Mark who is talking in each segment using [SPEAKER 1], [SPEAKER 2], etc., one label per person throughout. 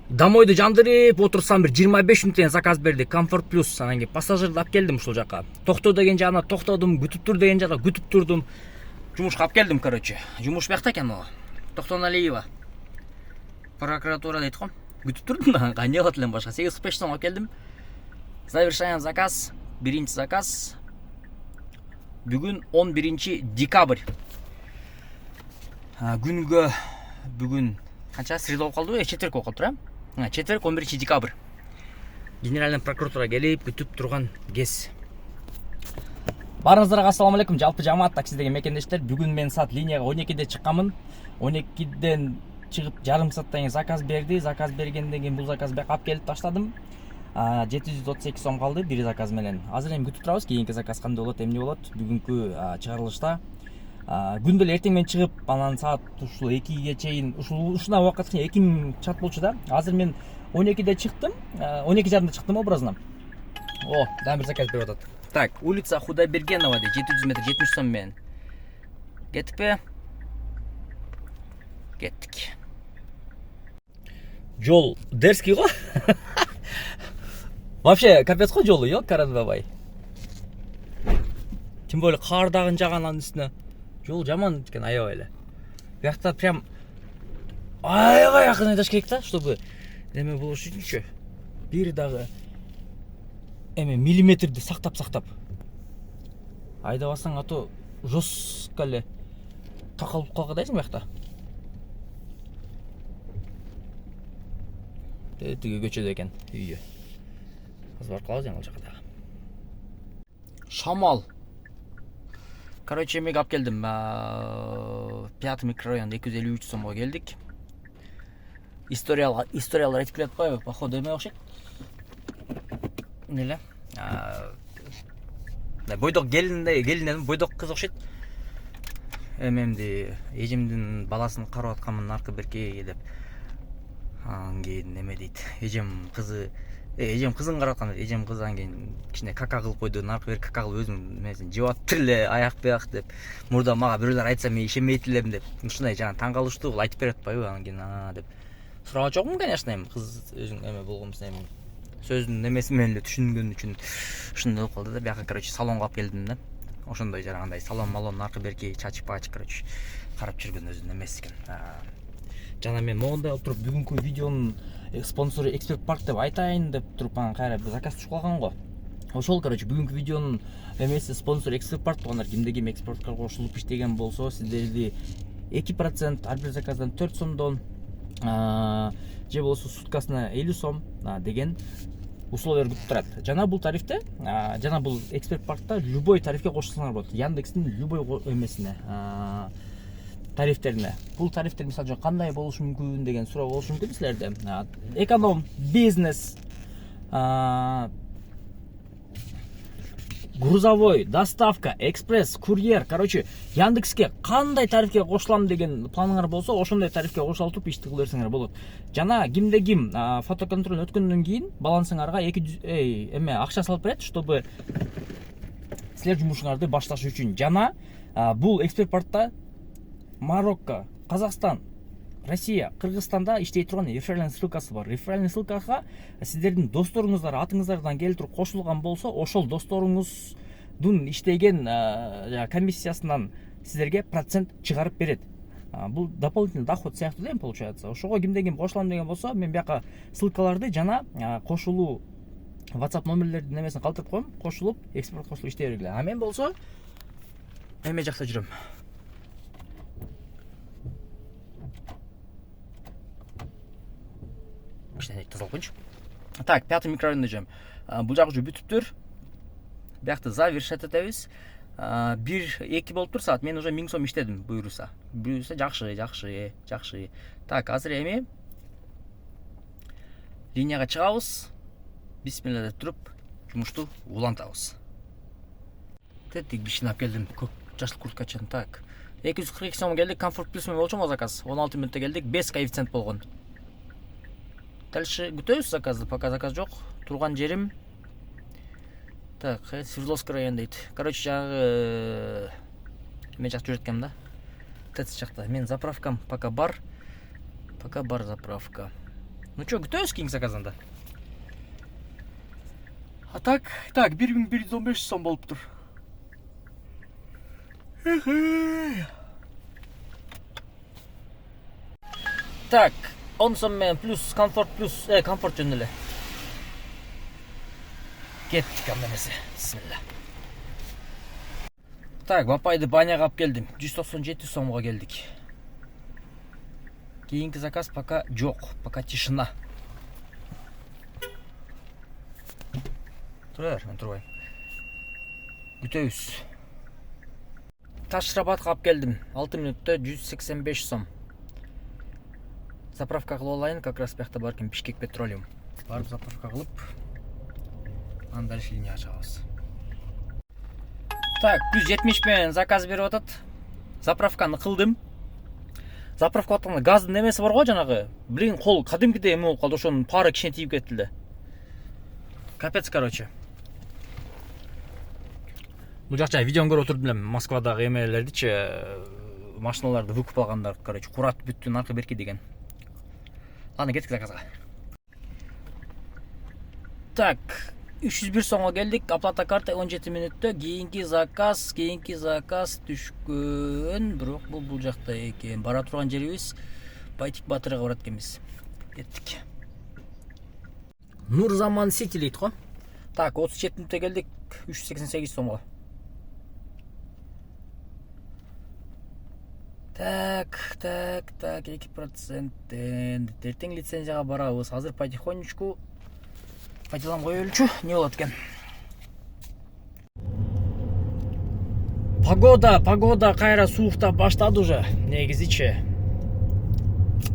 [SPEAKER 1] Домойду жандырып отурсам бир 25 мүнөттөн заказ берди. Комфорт плюс. Анан кийин пассажирди алып келдим ушул жака. Токто деген жагына токтодум, күтүп тур деген жакка күтүп турдум. Жумушка алып келдим, короче. Жумуш биякта экен могу. Токтон Алиева. Прокуратура дейт го. Күтүп турдум да, кандай кылат элем башка. 8:45 сом алып келдим. Завершаем заказ. Биринчи заказ. Бүгүн 11 декабрь. Күнгө бүгүн канча среда болуп калдыбы? Четверг болуп калыптыр, а? Четверг 11 декабрь. Генеральный прокуратура келип күтүп турган кез. Баарыңыздарга ассаламу алейкум. Жалпы жамаат таксидеги мекендештер. Бүгүн мен саат линияга 12-де чыкканмын. 12-ден чыгып жарым сааттан кийин заказ берди. Заказ бергенден кийин бул заказ бияка алып келип таштадым. 732 сом калды бир заказ менен. Азыр эми күтүп турабыз. Кийинки заказ кандай болот, эмне болот? Бүгүнкү чыгарылышта күн деле эртең менен чыгып, анан саат ушул 2ге чейин ушундай убакытка чейин 2000 чат болчу да. Азыр мен 12-де чыктым, 12:30 чыктым образно. О, дагы бир заказ берип атат. Так, улица Худайбергенова 700 метр 70 сом менен. Кетипи? Кеттик. Жол дерзкий го. Вообще капец го жолу, ё, Каран бабай. Тем более кар дагы жаган анын үстүнө. Жол жаман экен, аябай эле. Биякта прям аябай жакын айдаш керек да, чтобы эме болуш үчүнчү. Бир дагы эме миллиметрди сактап айдабасаң, а то жестко эле такалып калгандайсың биякта. Тиги көчөдө экен үйү. Азыр барып калабыз ал жака дагы. Шамал. Короче, мен алып келдим. 5 микрорайон 253 сомго келдик. Историялар айтып келет атпайбы? Походу эме окшойт. Эмне эле? Бойдок келинден бойдок кыз окшойт. Эмемди эжемдин баласын карап атканмын аркы берки деп. Анан кийин эме дейт. Эжем кызын карап аткан. Эжем кыз анан кийин кичине кака кылып койду. Аркы берки кака кылып өзүнүн эмесин жеп атыптыр эле, аяк бияк деп. Мурда мага бирөөлөр айтса мен ишенбейт элем деп. Ушундай жана таң калыштуу кылып айтып берет атпайбы? Анан кийин деп. Сураган жокмун, конечно, эми кыз өзүң эме болгонбуз, эми сөздүн эмеси менен эле түшүнгөн үчүн ушундай болуп калды да. Бияка короче салонго алып келдим да. Ошондой жарагандай салон аркы берки чачып короче карап жүргөн өзүнүн эмеси экен. Жана мен моундай отуруп бүгүнкү видеонун спонсору Эксперт Парк деп айтайын деп туруп анан кайра бир заказ түшүп калган го. Ошол короче бүгүнкү видеонун эмеси спонсору Эксперт Парк болгондор, кимде ким экспортко кошулуп иштеген болсо, сиздерди 2% ар бир заказдан 4 сомдон же болсо суткасына 50 сом деген условия күтүп турат. Жана бул тарифте, жана бул Эксперт Паркта любой тарифке кошулсаңар болот. Яндекстин любой эмесине, тарифтерине. Бул тарифтер мисалы үчүн кандай болушу мүмкүн деген суроо болушу мүмкүн силерде. Эконом, бизнес, грузовой, доставка, экспресс, курьер, короче, Яндекске кандай тарифке кошулам деген планыңар болсо, ошондой тарифке кошула туруп ишти кыла берсеңер болот. Жана кимде ким фотоконтроль өткөндөн кийин балансыңарга эме акча салып берет, чтобы силер жумушуңарды башташ үчүн. Жана бул Эксперт Паркта Марокко, Казакстан, Россия, Кыргызстанда иштей турган реферальный ссылкасы бар. Реферальный ссылкага сиздердин досторуңуздар, атыңыздардан келип туруп кошулган болсо, ошол досторуңуздун иштеген комиссиясынан сиздерге процент чыгарып берет. Бул дополнительный доход сыяктуу да получается. Ошого кимде ким кошулам деген болсо, мен бияка ссылкаларды жана кошулуу WhatsApp номерлердин немесин калтырып коем, кошулуп, экспорт кошулуп иштей бергиле. А мен болсо эме жакта жүрөм. Тазалап коюнчу. Так, 5 микрорайонда жүрөм. Бул жак уже бүтүптүр. Биякты завершать этебиз. 1-2 болуптур саат. Мен уже 1000 сом иштедим, буюрса. Буюрса жакшы. Так, азыр эми линияга чыгабыз. Бисмилла деп туруп, жумушту улантабыз. Тетик бишине алып келдим. Көк жашыл курткачан. Так. 242 сом келдик. Комфорт плюс менен болчу заказ. 16 мүнөттө келдик. 5 коэффициент болгон. Дальше күтөбүз заказды, пока заказ жок. Турган жерим. Так, Свердловский район дейт. Короче, жагы мен жакта жүрөт экенмин да. ТЭЦ жакта. Мен заправкам пока бар. Заправка. Ну чё, күтөбүз кийинки заказдан?
[SPEAKER 2] А так 1115 сом болуптур.
[SPEAKER 1] Так, 10 сом менен плюс комфорт комфорт жөнүндө эле. Кеттик анда эмесе. Бисмилла. Так, бапайды баняга алып келдим. 197 сомго келдик. Кийинки заказ пока жок, пока тишина. Тура бер, мен турбайм. Күтөбүз. Ташрабатка алып келдим. 6 мүнөттө 185 сом. Заправка кылып алайын, как раз бияқта бар экен Бишкек Петролиум. Барып заправка кылып, анан дальше линияга чыгабыз. Так, 170 менен заказ берип атат. Заправканы кылдым. Заправка атканда газдын немеси бар го жанагы. Блин, кол кадимкидей эме болуп калды, ошонун пары кичине тийип кетти эле. Капец, короче. Бул жакча видеону көрүп отурдум элем, Москвадагы эмелердичи, машиналарды выкуп алгандар, короче, курат бүттүн аркы берки деген. Ладно, кеттик заказга. Так, 301 сомго келдик. Оплата карта 17 мүнөттө. Кийинки заказ түшкөн. Бирок бул жакта экен. Бара турган жерибиз Байтик Батырга барат экенбиз. Кеттик. Нурзаман Сити дейт го. Так, 37 мүнөттө келдик. 388 сомго. Так, 2%. Эртең лицензияга барабыз. Азыр потихонечку пайдаланып коелучу. Не болот экен? Погода кайра сууктап баштады уже. Негизичи.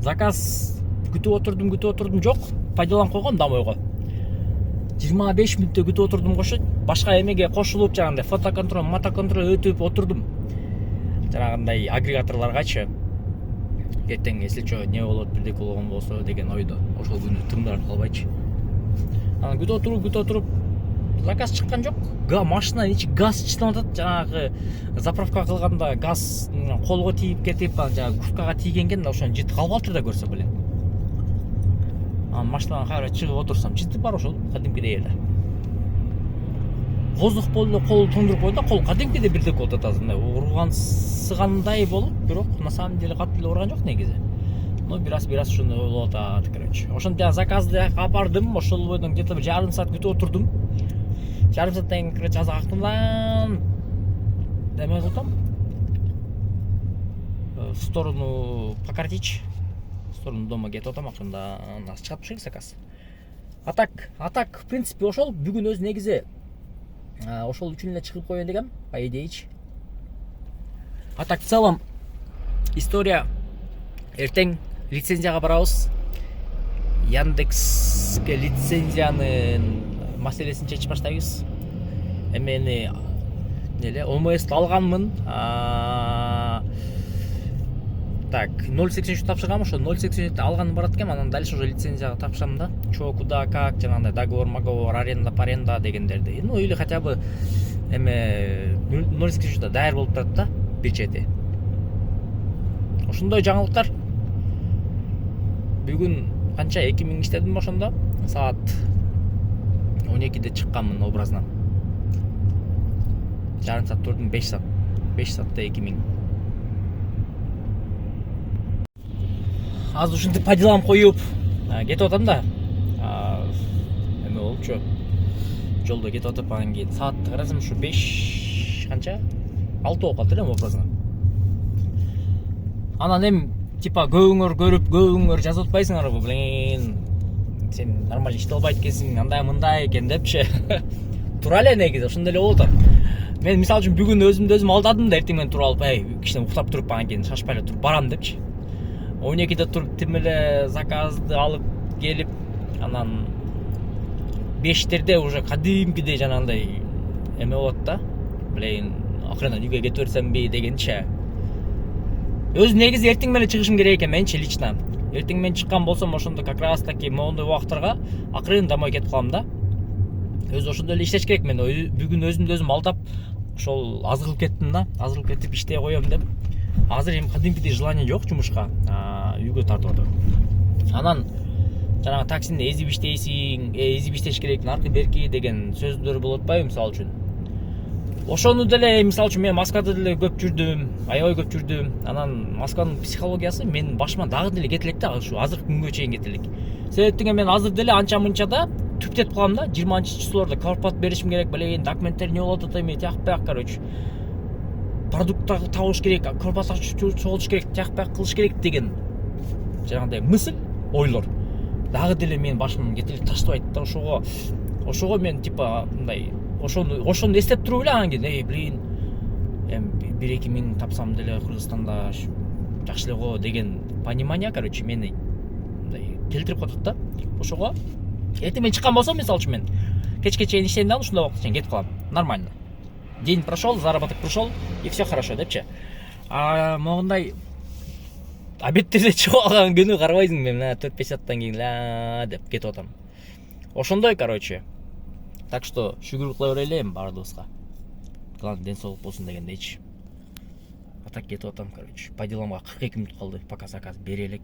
[SPEAKER 1] Заказ күтүп отурдум жок. Пайдаланып койгон домойго. 25 мүнөттө күтүп отурдум кошо. Башка эмеге кошулуп жагандай фотоконтроль, мотоконтроль өтүп отурдум. Жанагындай агрегаторларгачы. Эртең эслечө не болот, бирдеке болгон болсо деген ойдо. Ошол күнү тымдырып калбайчы. Анан күтүп отуруп заказ чыккан жок. Машинанын ичи газ чытып атат. Жанагы заправка кылганда газ колго тийип кетип, жанагы курткага тийгенген да ошону жытып калбаптыр да көрсө беле. Анан машинадан кайра чыгып отурсам, жытып бар ошол кадимкидей эле. Воздух болду, кол тоңдуруп койду да, кол кадимкидей бирдеке болуп атат, мындай урган сыгандай болуп, бирок на самом деле катуу эле урган жок негизи. Но бираз ушуну болуп атат, короче. Ошондо заказды апардым, ошол бойдон где-то жарым саат күтүп отурдум. Жарым сааттан кийин, короче, азыр актымдан эме кылдым. В сторону Покартич, в сторону дома кетип атам, ошондо нас чыгып чыгып заказ. А так, в принципе, ошол бүгүн өз негизи ошол үчүн эле чыгып коеюн дегем, по идеечи. А так, в целом, история эртең лицензияга барабыз. Яндекске лицензиянын маселесин чечип баштайбыз. Эмени ОМС'ти алганмын. Так, 0.83 тапшыргам, ошо 0.83 алганым барат экен, анан дальше уже лицензияга тапшырам да. Чо, куда, как, жанагындай договор, аренда дегендерди. Ну, или хотя бы эме 0.83 даяр болуп турат да, бир чети. Ошондой жаңылыктар. Бүгүн канча 2000 иштедим ошондо. Саат 12-де чыкканмын образынан. Жарым саат турдум, 5 саат. 5 саатта 2000. Азыр ушинтип пайдаланып коюп кетип атам да. Эме болчу. Жолдо кетип атып, анан кийин саатты карасам ушу 5 канча? 6 болуп калды элем образынан. Анан эми типа көбүңөр көрүп, көбүңөр жазып атпайсыңарбы, блин. Сен нормально иштей албайт экенсиң, андай экен депчи. Тура эле негизи, ошондой эле болуп атат. Мен мисалы үчүн бүгүн өзүм алдадым да, эртең менен туруп алып, кичине уктап туруп, анан кийин шашпай эле туруп барам депчи. 12-де туруп тим эле заказды алып келип, анан 5-терде уже кадимкидей жанагындай эме болот да. Блин, акырында үйгө кетип берсемби дегенче. Өз негизи эртең менен чыгышым керек экен менчи лично. Эртең менен чыккан болсом, ошондо как раз таки моундай убактарга акырын домой кетип калам да. Өзү ошондой эле иштеш керек. Мен бүгүн өзүм алдап, ошол азырылып кеттим да. Азырылып кетип иштей коем деп. Азыр эми кадимкидей желание жок жумушка. Үйгө тартып атам. Анан
[SPEAKER 3] жанагы таксине эзип иштейсиң, эзип иштеш керек, наркы берки деген сөздөр болуп атпайбы мисалы үчүн. Ошону деле мисалы үчүн мен Москвада деле көп жүрдүм, аябай көп жүрдүм. Анан Москванын психологиясы менин башыма дагы деле кетелек да, ушу азыркы күнгө чейин кетелек. Себептеги мен азыр деле анча мынча да түптетип калам да, 20-числолордо корпорат беришим керек, белейин, документтер не болот атат эми, тияк бияк, короче. Продукт табыш керек, корпорация чогултуш керек, тияк бияк кылыш керек деген жанагындай мысль, ойлор дагы деле менин башымдан кетелек таштабайт да. Ошого мен типа мындай ошону эстеп туруп эле анан кийин, блин, эми 1-2 миң тапсам деле Кыргызстанда жакшы эле го деген понимание, короче, мени мындай келтирип коет да. Ошого эртең мен чыккан болсом, мисалы үчүн мен кечке чейин иштейм да, ушундай убакытта чейин кетип калам. Нормально. День прошел, заработок пришел, и все хорошо, депчи. А моундай обедтерде чыгып алган күнү карабайсың, мен 4-5 сааттан кийин ла деп кетип атам. Ошондой, короче. Так что шүгүр кыла берели эми баардыгыбызга. Главное ден соолук болсун дегендейчи. А так кетип атам, короче. По деламга 42 мүнөт калды, пока заказ бере элек.